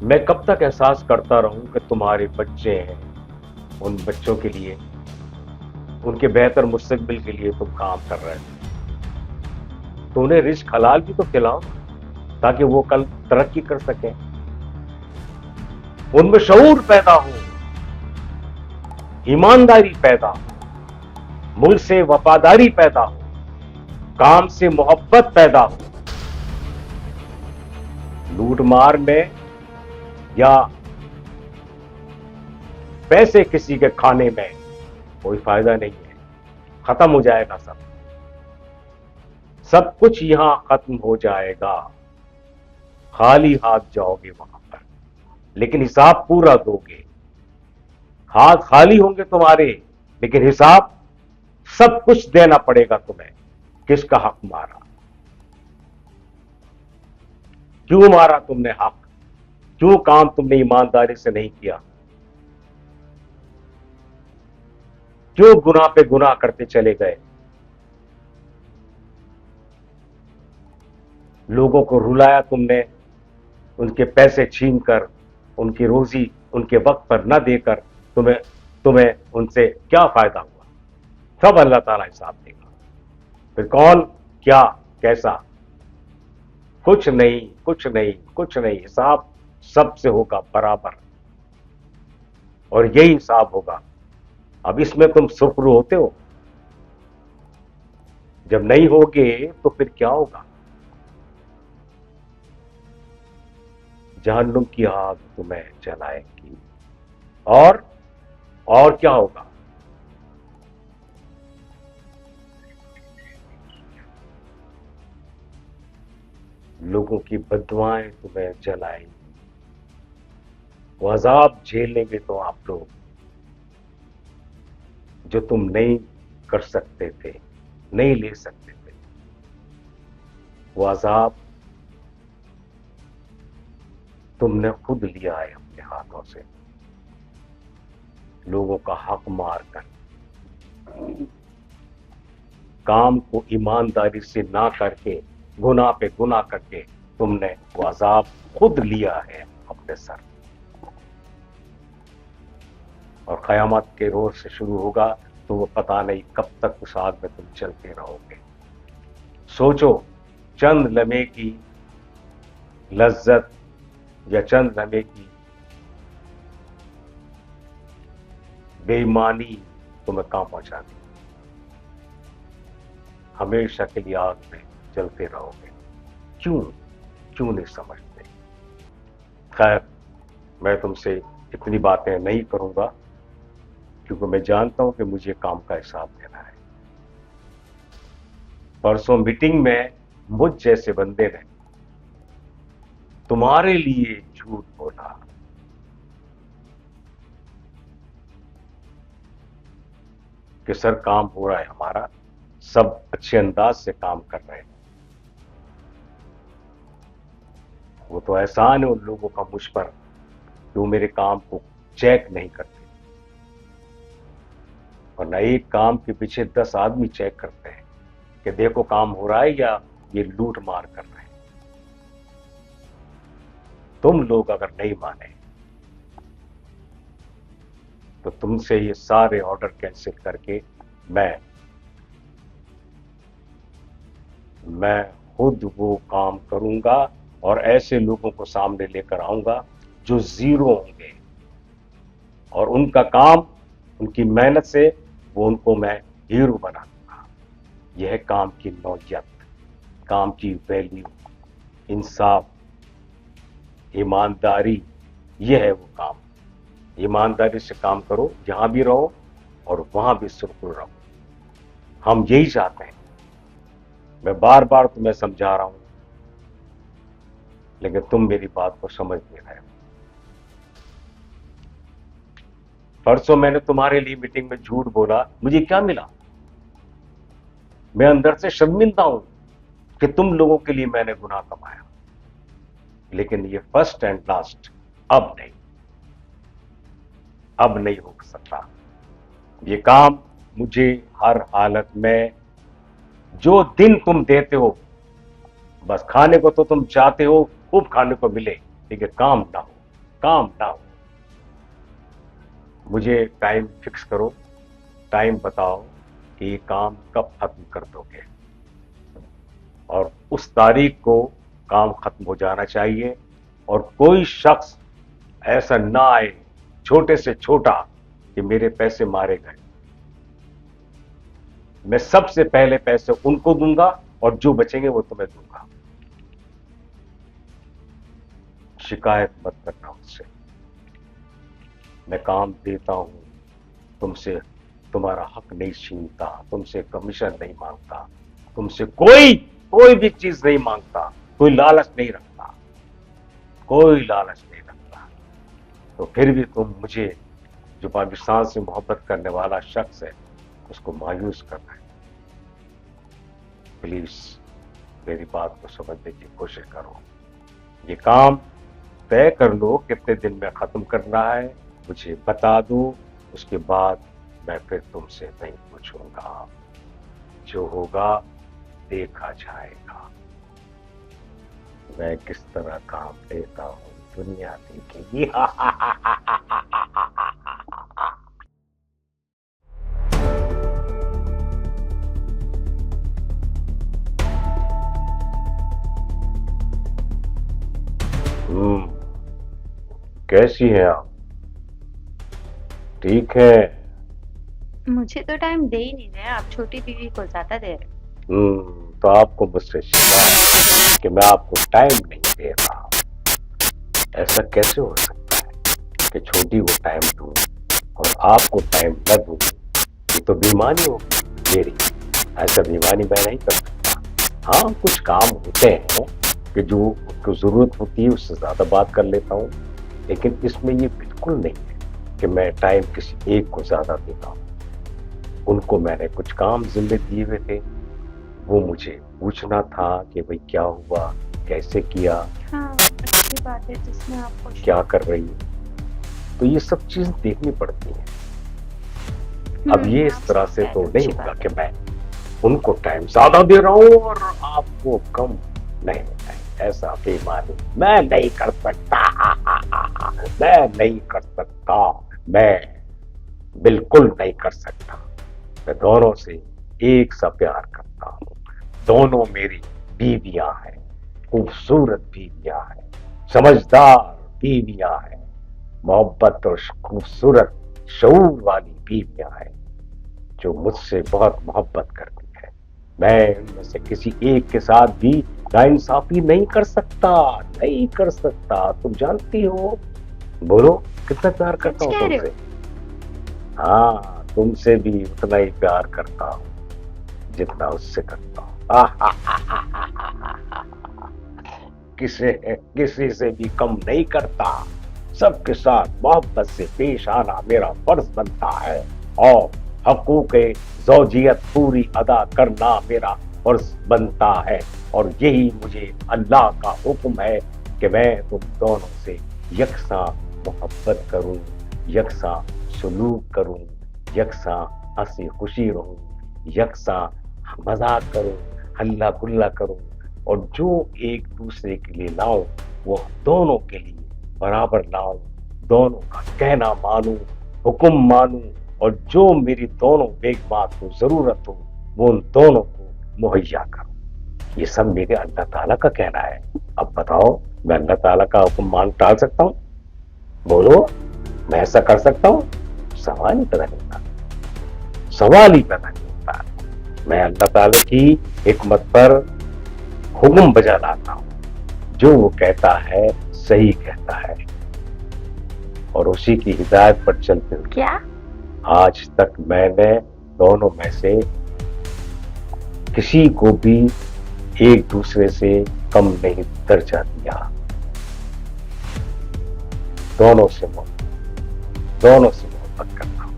میں کب تک احساس کرتا رہوں کہ تمہارے بچے ہیں، ان بچوں کے لیے، ان کے بہتر مستقبل کے لیے تم کام کر رہے ہو، تو انہیں رزق حلال بھی تو کھلاؤ تاکہ وہ کل ترقی کر سکیں، ان میں شعور پیدا ہو، ایمانداری پیدا ہو، ملک سے وفاداری پیدا ہو، کام سے محبت پیدا ہو۔ لوٹ مار میں یا پیسے کسی کے کھانے میں کوئی فائدہ نہیں ہے، ختم ہو جائے گا سب، سب کچھ یہاں ختم ہو جائے گا، خالی ہاتھ جاؤ گے وہاں پر، لیکن حساب پورا دو گے۔ ہاتھ خالی ہوں گے تمہارے، لیکن حساب سب کچھ دینا پڑے گا تمہیں۔ کس کا حق مارا، کیوں مارا تم نے حق، کیوں کام تم نے ایمانداری سے نہیں کیا، کیوں گناہ پہ گناہ کرتے چلے گئے، لوگوں کو رلایا تم نے، ان کے پیسے چھین کر، ان کی روزی ان کے وقت پر نہ دے کر، تمہیں ان سے کیا فائدہ ہوا؟ سب اللہ تعالیٰ حساب دے گا۔ پھر کون کیا کیسا، کچھ نہیں، کچھ نہیں، کچھ نہیں، حساب سب سے ہوگا برابر، اور یہی حساب ہوگا۔ اب اس میں تم سرخرو ہوتے ہو، جب نہیں ہوگے تو پھر کیا ہوگا؟ جہنم کی آگ تمہیں جلائے گی، اور کیا ہوگا؟ لوگوں کی بددعائیں تمہیں جلائیں گی، وہ عذاب جھیلیں گے تو آپ لوگ جو تم نہیں کر سکتے تھے، نہیں لے سکتے تھے، وہ عذاب تم نے خود لیا ہے اپنے ہاتھوں سے، لوگوں کا حق مار کر، کام کو ایمانداری سے نہ کر کے، گناہ پہ گناہ کر کے تم نے وہ عذاب خود لیا ہے اپنے سر، اور قیامت کے روز سے شروع ہوگا تو وہ پتہ نہیں کب تک اس آگ میں تم چلتے رہو گے۔ سوچو، چند لمحے کی لذت یا چند لمحے کی بے ایمانی تمہیں کہاں پہنچا دی، ہمیشہ کے لیے آگ میں جلتے رہو گے۔ کیوں نہیں سمجھتے؟ خیر، میں تم سے اتنی باتیں نہیں کروں گا، کیونکہ میں جانتا ہوں کہ مجھے کام کا حساب دینا ہے۔ پرسوں میٹنگ میں مجھ جیسے بندے نے تمہارے لیے جھوٹ بولا، کہ سر کام ہو رہا ہے ہمارا، سب اچھے انداز سے کام کر رہے ہیں، وہ تو احسان ہے ان لوگوں کا مجھ پر کہ وہ میرے کام کو چیک نہیں کرتے، ورنہ ایک کام کے پیچھے 10 آدمی چیک کرتے ہیں کہ دیکھو کام ہو رہا ہے یا یہ لوٹ مار کر رہے ہیں۔ تم لوگ اگر نہیں مانے تو تم سے یہ سارے آرڈر کینسل کر کے میں خود وہ کام کروں گا، اور ایسے لوگوں کو سامنے لے کر آؤں گا جو زیرو ہوں گے، اور ان کا کام، ان کی محنت سے وہ ان کو میں ہیرو بنا دوں گا۔ یہ ہے کام کی نوعیت، کام کی ویلیو، انصاف، ایمانداری، یہ ہے وہ کام۔ ایمانداری سے کام کرو، جہاں بھی رہو اور وہاں بھی سرخرو رہو۔ ہم یہی چاہتے ہیں، میں بار بار تمہیں سمجھا رہا ہوں، لیکن تم میری بات کو سمجھ نہیں رہے۔ پرسوں میں نے تمہارے لیے میٹنگ میں جھوٹ بولا، مجھے کیا ملا؟ میں اندر سے شرمندہ ہوں کہ تم لوگوں کے لیے میں نے گناہ کمایا، لیکن یہ فرسٹ اینڈ لاسٹ، اب نہیں ہو سکتا۔ یہ کام مجھے ہر حالت میں، جو دن تم دیتے ہو، بس کھانے کو تو تم چاہتے ہو خوب کھانے کو ملے، لیکن کام نہ ہو، काम ना हो। मुझे टाइम फिक्स करो, टाइम बताओ कि ये काम कब खत्म कर दोगे, और उस तारीख को काम खत्म हो जाना चाहिए, और कोई शख्स ऐसा ना आए छोटे से छोटा कि मेरे पैसे मारे गए। मैं सबसे पहले पैसे उनको दूंगा और जो बचेंगे वो तुम्हें दूंगा। शिकायत मत करना मुझसे। मैं काम देता हूं, तुमसे तुम्हारा हक नहीं छीनता, तुमसे कमीशन नहीं मांगता, तुमसे कोई भी चीज नहीं मांगता, कोई लालच नहीं रखता, कोई लालच नहीं रखता। तो फिर भी तुम मुझे, जो पाकिस्तान से मोहब्बत करने वाला शख्स है, उसको मायूस कर रहे हैं। प्लीज मेरी बात को समझने की कोशिश करो। ये काम तय कर लो कितने दिन में खत्म करना है, मुझे बता दो, उसके बाद मैं फिर तुमसे नहीं पूछूंगा। जो होगा देखा जाएगा। मैं किस तरह काम लेता हूं दुनिया देखेगी। कैसी हैं आप? ठीक है। मुझे तो टाइम दे ही नहीं रहे, आप छोटी बीवी को ज्यादा दे रहे। तो आपको मुझसे शिकायत कि मैं आपको टाइम नहीं दे रहा। ऐसा कैसे हो सकता है कि छोटी को टाइम दूं और आपको टाइम न दूं? ये तो बेईमानी होगी मेरी। ऐसा बेईमानी मैं नहीं कर सकता। हाँ, कुछ काम होते हैं कि जो उसको जरूरत होती है उससे ज्यादा बात कर लेता हूँ, लेकिन इसमें ये बिल्कुल नहीं है कि मैं टाइम किसी एक को ज्यादा देता हूँ। उनको मैंने कुछ काम जिम्मे दिए हुए थे, वो मुझे पूछना था कि भाई क्या हुआ, कैसे किया। हाँ, अच्छी बात है जिसमें आपको क्या कर रही है, तो ये सब चीज देखनी पड़ती है। अब ये इस तरह से तो नहीं होगा कि मैं उनको टाइम ज्यादा दे रहा हूँ और आपको कम। नहीं, ऐसा बेईमानी मैं नहीं कर सकता। मैं नहीं कर सकता, मैं बिल्कुल नहीं कर सकता। मैं दोनों से एक सा प्यार करता हूँ। दोनों मेरी बीवियां हैं, खूबसूरत बीवियां हैं, समझदार बीवियां हैं, मोहब्बत और खूबसूरत शऊर वाली बीवियां हैं, जो मुझसे बहुत मोहब्बत करती है। मैं उनमें से किसी एक के साथ भी नाइंसाफी नहीं कर सकता, नहीं कर सकता। तुम जानती हो, बोलो कितना प्यार करता हूँ तुमसे। हाँ, तुमसे भी उतना ही प्यार करता हूँ जितना उससे करता हूँ। किसी से भी कम नहीं करता। सबके साथ मोहब्बत से पेश आना मेरा फर्ज बनता है, और हकूक़े ज़ौजियत पूरी अदा करना मेरा फर्ज बनता है। और यही मुझे अल्लाह का हुक्म है कि मैं तुम दोनों से यकसा मोहब्बत करूं, यकसा सलूक करूं, यकसा हंसी खुशी रहूं, यकसा मजाक करूं, हल्ला गुल्ला करूं, और जो एक दूसरे के लिए लाऊं वो दोनों के लिए बराबर लाऊं, दोनों का कहना मानूं, हुक्म मानूं, और जो मेरी दोनों बेगमात को जरूरत हो वो उन दोनों को मुहैया करूं। ये सब मेरे अल्लाह ताला का कहना है। अब बताओ, मैं अल्लाह ताला का हुक्म मान टाल सकता हूँ? बोलो, मैं ऐसा कर सकता हूँ? सवाल ही पैदा नहीं होता, सवाल ही पैदा नहीं होता। मैं अल्लाह ताला की हिकमत पर हुक्म बजा लाता हूँ। जो वो कहता है सही कहता है, और उसी की हिदायत पर चलते हुए क्या आज तक मैंने दोनों में से किसी को भी एक दूसरे से कम नहीं दर्जा दिया। दोनों से मोहब्बत करता हूं,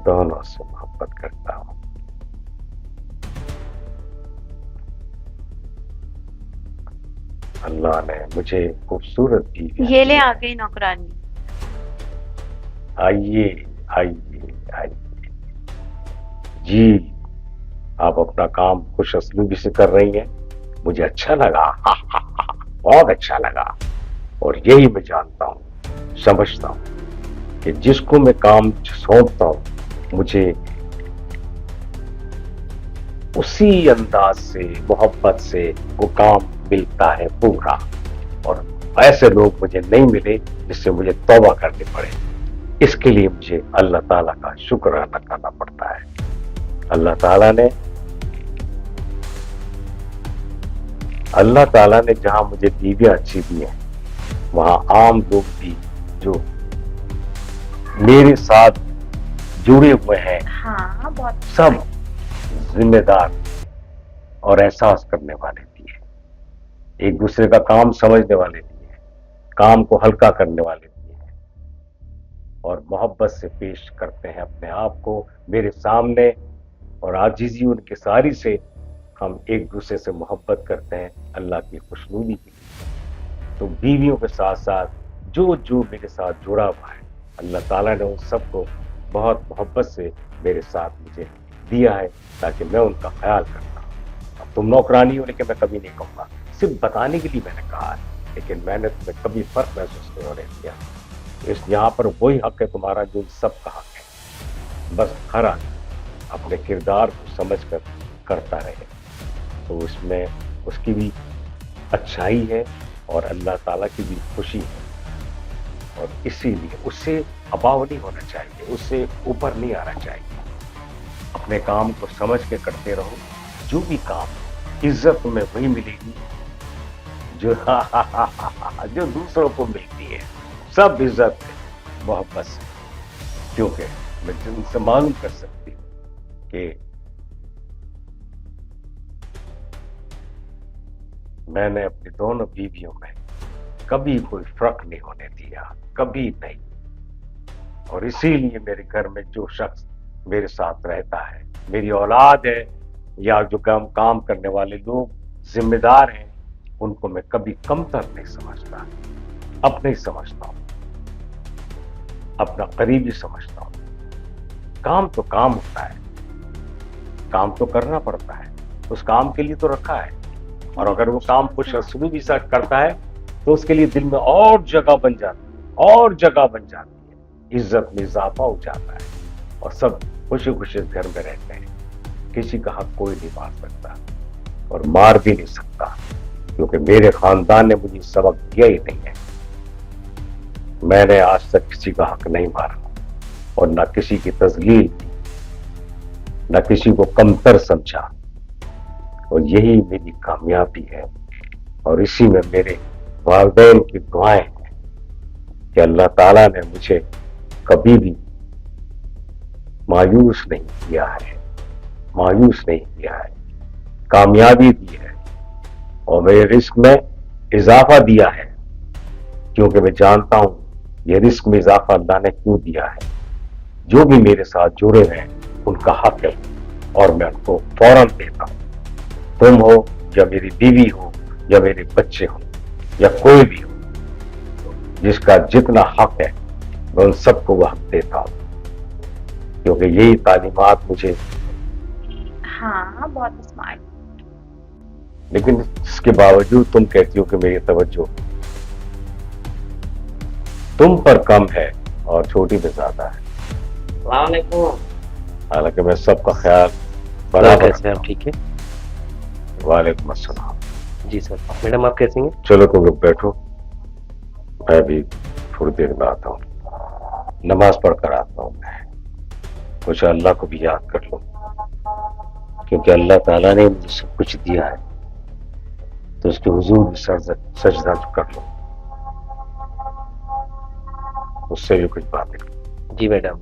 दोनों से मोहब्बत करता हूं। अल्लाह ने मुझे खूबसूरत बीवी। ये ले आ गई नौकरानी। आइए आइए आइए जी, आप अपना काम खुश असलूबी से कर रही हैं, मुझे अच्छा लगा। बहुत अच्छा लगा। और यही मैं जानता हूँ, समझता हूँ कि जिसको मैं काम सौंपता हूँ मुझे उसी अंदाज से, मोहब्बत से वो काम मिलता है पूरा। और ऐसे लोग मुझे नहीं मिले जिससे मुझे तौबा करनी पड़े। इसके लिए मुझे अल्लाह ताला का शुक्र अदा करना पड़ता है। अल्लाह ताला ने जहां मुझे बीवियां अच्छी दी हैं, वहां आम लोग भी जो मेरे साथ जुड़े हुए हैं हाँ बहुत सब जिम्मेदार और एहसास करने वाले भी हैं, एक दूसरे का काम समझने वाले भी हैं, काम को हल्का करने वाले भी हैं और मोहब्बत से पेश करते हैं अपने आप को मेरे सामने। और आजीजी उनके सारी से हम एक दूसरे से मोहब्बत करते हैं अल्लाह की खुशनुदी के लिए। तो बीवियों के साथ साथ जो मेरे साथ जुड़ा हुआ है, अल्लाह ताला ने उन सबको बहुत मोहब्बत से मेरे साथ मुझे दिया है ताकि मैं उनका ख्याल करता हूँ। अब तुम नौकरानी हो, लेकिन मैं कभी नहीं कहूँगा, सिर्फ बताने के लिए मैंने कहा है, लेकिन मैंने तुम्हें कभी फर्क महसूस नहीं होने दिया। इस यहाँ पर वही हक है तुम्हारा जो सबका हक है। बस हर आदमी अपने किरदार को समझ कर करता रहे तो उसमें उसकी भी अच्छाई है और अल्लाह ताला की भी खुशी है। और इसीलिए उससे अभाव नहीं होना चाहिए, उससे ऊपर नहीं आना चाहिए। अपने काम को समझ के करते रहो। जो भी काम इज्जत तुम्हें वही मिलेगी जो जो दूसरों को मिलती है। सब इज्जत है मोहब्बत से, क्योंकि मैं उनसे मालूम कर सकती हूँ कि मैंने अपनी दोनों बीवियों में कभी कोई फर्क नहीं होने दिया, कभी नहीं। और इसीलिए मेरे घर में जो शख्स मेरे साथ रहता है, मेरी औलाद है या जो काम करने वाले लोग जिम्मेदार हैं, उनको मैं कभी कमतर नहीं समझता, अपने ही समझता हूं, अपना करीबी समझता हूं। काम तो काम होता है, काम तो करना पड़ता है, उस काम के लिए तो रखा है। और अगर वो काम खुश असलूबी सा करता है तो उसके लिए दिल में और जगह बन जाती है, और जगह बन जाती है, इज्जत में इजाफा हो जाता है और सब खुशी खुशी घर में रहते हैं। किसी का हक कोई नहीं मार सकता और मार भी नहीं सकता, क्योंकि मेरे खानदान ने मुझे सबक दिया ही नहीं है। मैंने आज तक किसी का हक नहीं मारा और ना किसी की तजलील की, ना किसी को कमतर समझा। और यही मेरी कामयाबी है और इसी में मेरे वालिदैन की दुआएं हैं कि अल्लाह ताला ने मुझे कभी भी मायूस नहीं किया है, मायूस नहीं किया है, कामयाबी दी है और मेरे रिस्क में इजाफा दिया है, क्योंकि मैं जानता हूं ये रिस्क में इजाफा अल्लाह ने क्यों दिया है। जो भी मेरे साथ जुड़े हैं उनका हक है और मैं उनको फौरन देता हूं। तुम हो या मेरी बीवी हो या मेरे बच्चे हो या कोई भी हो, जिसका जितना हक है मैं उन सबको वह हक देता हूं, क्योंकि यही तालीमात मुझे। हाँ बहुत स्मार्ट। लेकिन इसके बावजूद तुम कहती हो कि मेरी तवज्जो तुम पर कम है और छोटी पे ज्यादा है। हालांकि मैं सबका ख्याल बराबर। कैसे आप ठीक है? वालेकुम अस्सलाम। जी सर। मैडम आप कैसी हैं? चलो तुम लोग बैठो, मैं भी थोड़ी देर में आता हूँ, नमाज पढ़ कर आता हूँ। मैं कुछ अल्लाह को भी याद कर लो, क्योंकि अल्लाह ताला ने मुझे सब कुछ दिया है तो उसके हुजूर भी सजदा कर लो, उससे भी कुछ बातें करो। जी मैडम।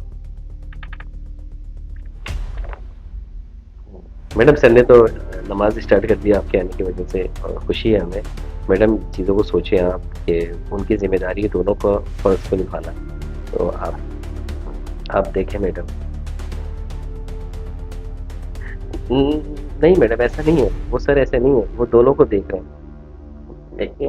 मैडम सर ने तो नमाज स्टार्ट कर दिया आपके आने की वजह से और खुशी है हमें। मैडम चीज़ों को सोचें आप कि उनकी जिम्मेदारी है दोनों को फर्ज को निभाना, तो आप देखें मैडम। नहीं मैडम ऐसा नहीं है, वो सर ऐसा नहीं है, वो दोनों को देख रहे हैं। देखिए